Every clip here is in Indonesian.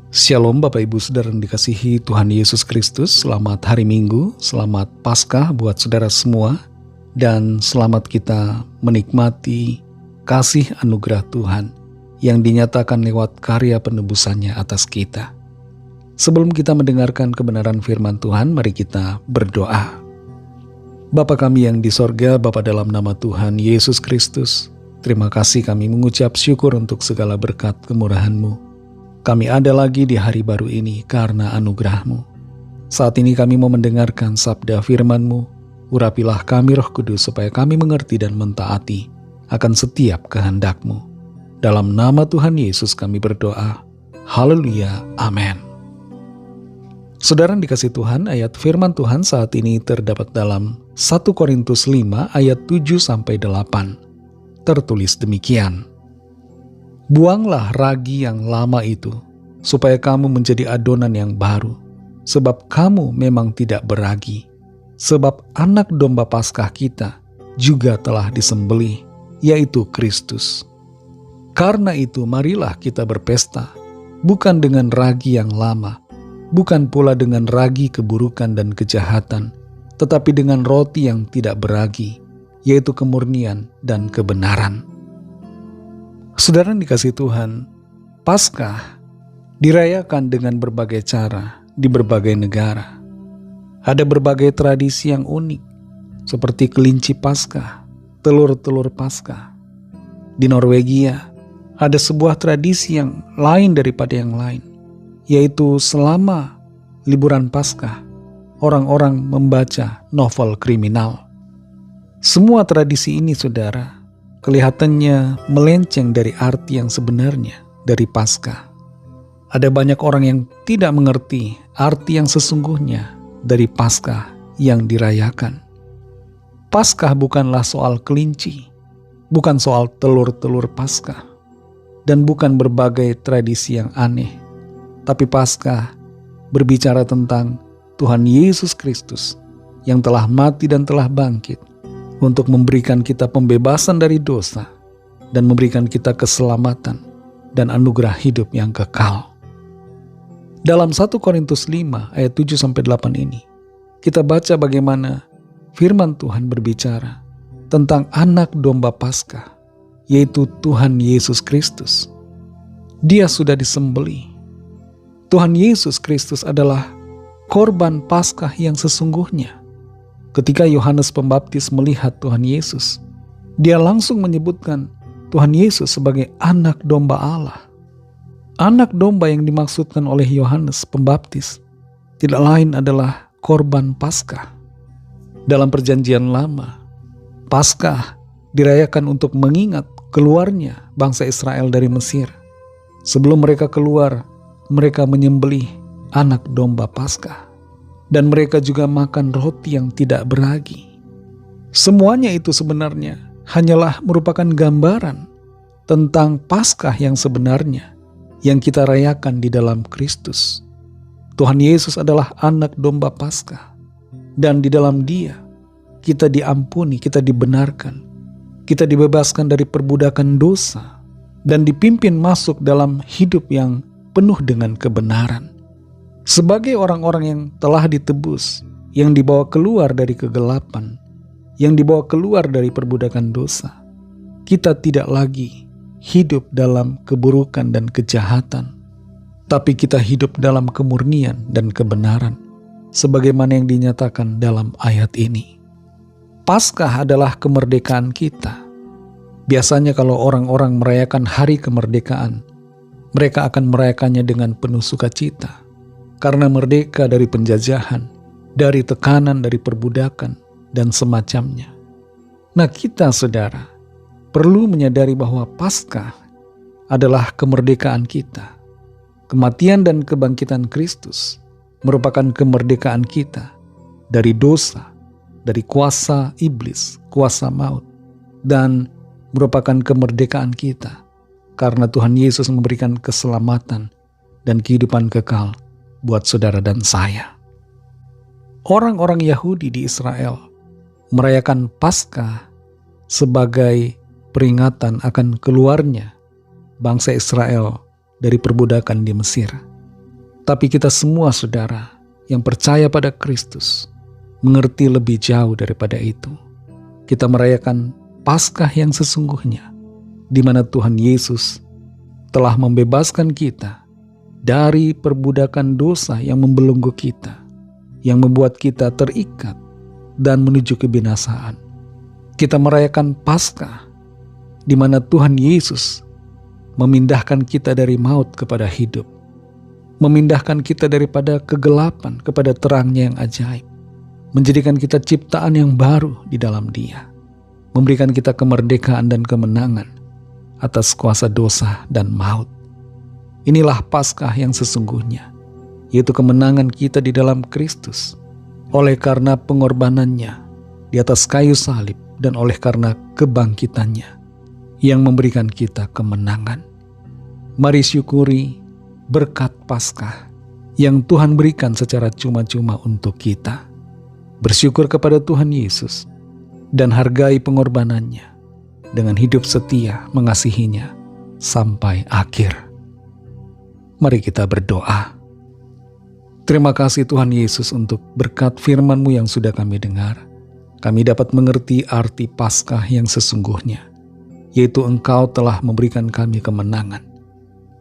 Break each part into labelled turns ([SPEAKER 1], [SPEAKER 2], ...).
[SPEAKER 1] Shalom Bapak Ibu Saudara yang dikasihi Tuhan Yesus Kristus. Selamat hari Minggu, selamat Paskah buat saudara semua, dan selamat kita menikmati kasih anugerah Tuhan yang dinyatakan lewat karya penebusannya atas kita. Sebelum kita mendengarkan kebenaran firman Tuhan, mari kita berdoa. Bapa kami yang di sorga, Bapa dalam nama Tuhan Yesus Kristus, terima kasih kami mengucap syukur untuk segala berkat kemurahan-Mu. Kami ada lagi di hari baru ini karena anugerah-Mu. Saat ini kami mau mendengarkan sabda firman-Mu. Urapilah kami Roh Kudus supaya kami mengerti dan mentaati akan setiap kehendak-Mu. Dalam nama Tuhan Yesus kami berdoa. Haleluya. Amin. Saudara yang dikasihi Tuhan, ayat firman Tuhan saat ini terdapat dalam 1 Korintus 5 ayat 7-8. Tertulis demikian. Buanglah ragi yang lama itu, supaya kamu menjadi adonan yang baru, sebab kamu memang tidak beragi. Sebab anak domba Paskah kita juga telah disembelih, yaitu Kristus. Karena itu marilah kita berpesta, bukan dengan ragi yang lama, bukan pula dengan ragi keburukan dan kejahatan, tetapi dengan roti yang tidak beragi, yaitu kemurnian dan kebenaran. Saudara yang dikasihi Tuhan, Paskah dirayakan dengan berbagai cara di berbagai negara. Ada berbagai tradisi yang unik, seperti kelinci Paskah, telur-telur Paskah. Di Norwegia, ada sebuah tradisi yang lain daripada yang lain, yaitu selama liburan Paskah, orang-orang membaca novel kriminal. Semua tradisi ini, saudara, kelihatannya melenceng dari arti yang sebenarnya dari Paskah. Ada banyak orang yang tidak mengerti arti yang sesungguhnya dari Paskah yang dirayakan. Paskah bukanlah soal kelinci, bukan soal telur-telur Paskah, dan bukan berbagai tradisi yang aneh. Tapi Paskah berbicara tentang Tuhan Yesus Kristus yang telah mati dan telah bangkit untuk memberikan kita pembebasan dari dosa dan memberikan kita keselamatan dan anugerah hidup yang kekal. Dalam 1 Korintus 5 ayat 7-8 ini, kita baca bagaimana firman Tuhan berbicara tentang anak domba Paskah, yaitu Tuhan Yesus Kristus. Dia sudah disembelih. Tuhan Yesus Kristus adalah korban Paskah yang sesungguhnya. Ketika Yohanes Pembaptis melihat Tuhan Yesus, dia langsung menyebutkan Tuhan Yesus sebagai anak domba Allah. Anak domba yang dimaksudkan oleh Yohanes Pembaptis tidak lain adalah korban Paskah. Dalam Perjanjian Lama, Paskah dirayakan untuk mengingat keluarnya bangsa Israel dari Mesir. Sebelum mereka keluar, mereka menyembelih anak domba Paskah. Dan mereka juga makan roti yang tidak beragi. Semuanya itu sebenarnya hanyalah merupakan gambaran tentang Paskah yang sebenarnya yang kita rayakan di dalam Kristus. Tuhan Yesus adalah anak domba Paskah, dan di dalam Dia kita diampuni, kita dibenarkan, kita dibebaskan dari perbudakan dosa, dan dipimpin masuk dalam hidup yang penuh dengan kebenaran. Sebagai orang-orang yang telah ditebus, yang dibawa keluar dari kegelapan, yang dibawa keluar dari perbudakan dosa, kita tidak lagi hidup dalam keburukan dan kejahatan, tapi kita hidup dalam kemurnian dan kebenaran, sebagaimana yang dinyatakan dalam ayat ini. Paskah adalah kemerdekaan kita. Biasanya kalau orang-orang merayakan hari kemerdekaan, mereka akan merayakannya dengan penuh sukacita. Karena merdeka dari penjajahan, dari tekanan, dari perbudakan, dan semacamnya. Nah, kita, saudara, perlu menyadari bahwa Paskah adalah kemerdekaan kita. Kematian dan kebangkitan Kristus merupakan kemerdekaan kita dari dosa, dari kuasa iblis, kuasa maut, dan merupakan kemerdekaan kita karena Tuhan Yesus memberikan keselamatan dan kehidupan kekal buat saudara dan saya. Orang-orang Yahudi di Israel merayakan Paskah sebagai peringatan akan keluarnya bangsa Israel dari perbudakan di Mesir. Tapi kita semua saudara yang percaya pada Kristus mengerti lebih jauh daripada itu. Kita merayakan Paskah yang sesungguhnya, di mana Tuhan Yesus telah membebaskan kita dari perbudakan dosa yang membelenggu kita, yang membuat kita terikat dan menuju kebinasaan. Kita merayakan Paskah, di mana Tuhan Yesus memindahkan kita dari maut kepada hidup, memindahkan kita daripada kegelapan kepada terangnya yang ajaib, menjadikan kita ciptaan yang baru di dalam Dia, memberikan kita kemerdekaan dan kemenangan atas kuasa dosa dan maut. Inilah Paskah yang sesungguhnya, yaitu kemenangan kita di dalam Kristus, oleh karena pengorbanannya di atas kayu salib dan oleh karena kebangkitannya yang memberikan kita kemenangan. Mari syukuri berkat Paskah yang Tuhan berikan secara cuma-cuma untuk kita. Bersyukur kepada Tuhan Yesus dan hargai pengorbanannya dengan hidup setia mengasihinya sampai akhir. Mari kita berdoa. Terima kasih Tuhan Yesus untuk berkat firman-Mu yang sudah kami dengar. Kami dapat mengerti arti Paskah yang sesungguhnya, yaitu Engkau telah memberikan kami kemenangan,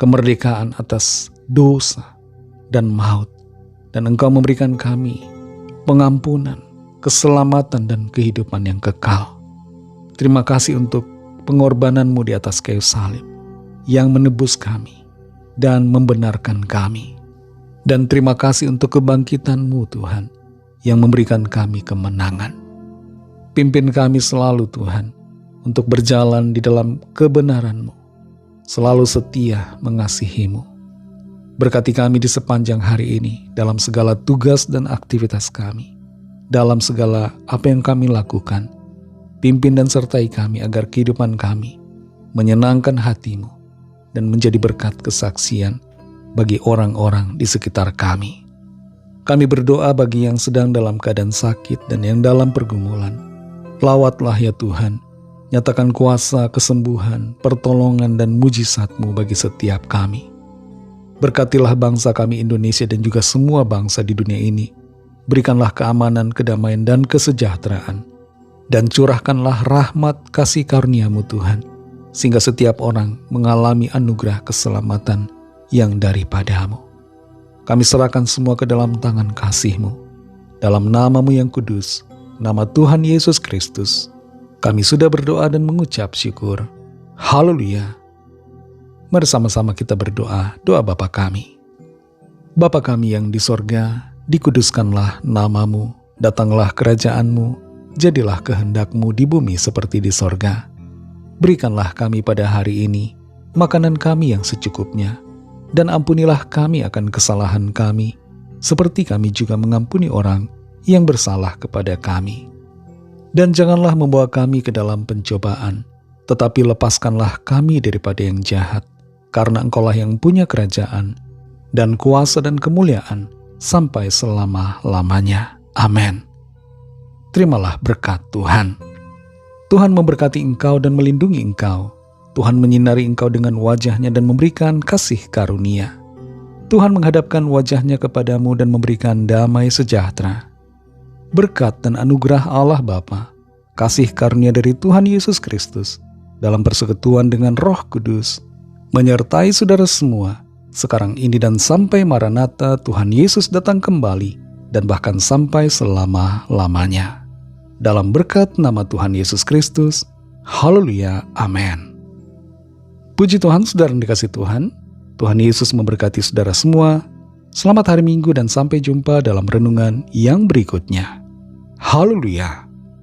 [SPEAKER 1] kemerdekaan atas dosa dan maut, dan Engkau memberikan kami pengampunan, keselamatan, dan kehidupan yang kekal. Terima kasih untuk pengorbanan-Mu di atas kayu salib yang menebus kami dan membenarkan kami. Dan terima kasih untuk kebangkitan-Mu Tuhan yang memberikan kami kemenangan. Pimpin kami selalu Tuhan untuk berjalan di dalam kebenaran-Mu, selalu setia mengasihi-Mu. Berkati kami di sepanjang hari ini dalam segala tugas dan aktivitas kami, dalam segala apa yang kami lakukan. Pimpin dan sertai kami agar kehidupan kami menyenangkan hati-Mu dan menjadi berkat kesaksian bagi orang-orang di sekitar kami. Kami berdoa bagi yang sedang dalam keadaan sakit dan yang dalam pergumulan. Lawatlah ya Tuhan, nyatakan kuasa, kesembuhan, pertolongan, dan mujizat-Mu bagi setiap kami. Berkatilah bangsa kami Indonesia dan juga semua bangsa di dunia ini. Berikanlah keamanan, kedamaian, dan kesejahteraan. Dan curahkanlah rahmat kasih karunia-Mu Tuhan, sehingga setiap orang mengalami anugerah keselamatan yang daripada-Mu. Kami serahkan semua ke dalam tangan kasih-Mu. Dalam nama-Mu yang kudus, nama Tuhan Yesus Kristus, kami sudah berdoa dan mengucap syukur. Haleluya. Mari sama-sama kita berdoa, doa Bapa kami. Bapa kami yang di sorga, dikuduskanlah nama-Mu, datanglah kerajaan-Mu, jadilah kehendak-Mu di bumi seperti di sorga. Berikanlah kami pada hari ini makanan kami yang secukupnya, dan ampunilah kami akan kesalahan kami, seperti kami juga mengampuni orang yang bersalah kepada kami. Dan janganlah membawa kami ke dalam pencobaan, tetapi lepaskanlah kami daripada yang jahat, karena Engkaulah yang punya kerajaan, dan kuasa dan kemuliaan, sampai selama-lamanya. Amin. Terimalah berkat Tuhan. Tuhan memberkati engkau dan melindungi engkau. Tuhan menyinari engkau dengan wajah-Nya dan memberikan kasih karunia. Tuhan menghadapkan wajah-Nya kepadamu dan memberikan damai sejahtera. Berkat dan anugerah Allah Bapa, kasih karunia dari Tuhan Yesus Kristus, dalam persekutuan dengan Roh Kudus, menyertai saudara semua, sekarang ini dan sampai Maranatha Tuhan Yesus datang kembali, dan bahkan sampai selama-lamanya. Dalam berkat nama Tuhan Yesus Kristus, haleluya, amin. Puji Tuhan, saudara yang dikasihi Tuhan, Tuhan Yesus memberkati saudara semua. Selamat hari Minggu dan sampai jumpa dalam renungan yang berikutnya. Haleluya.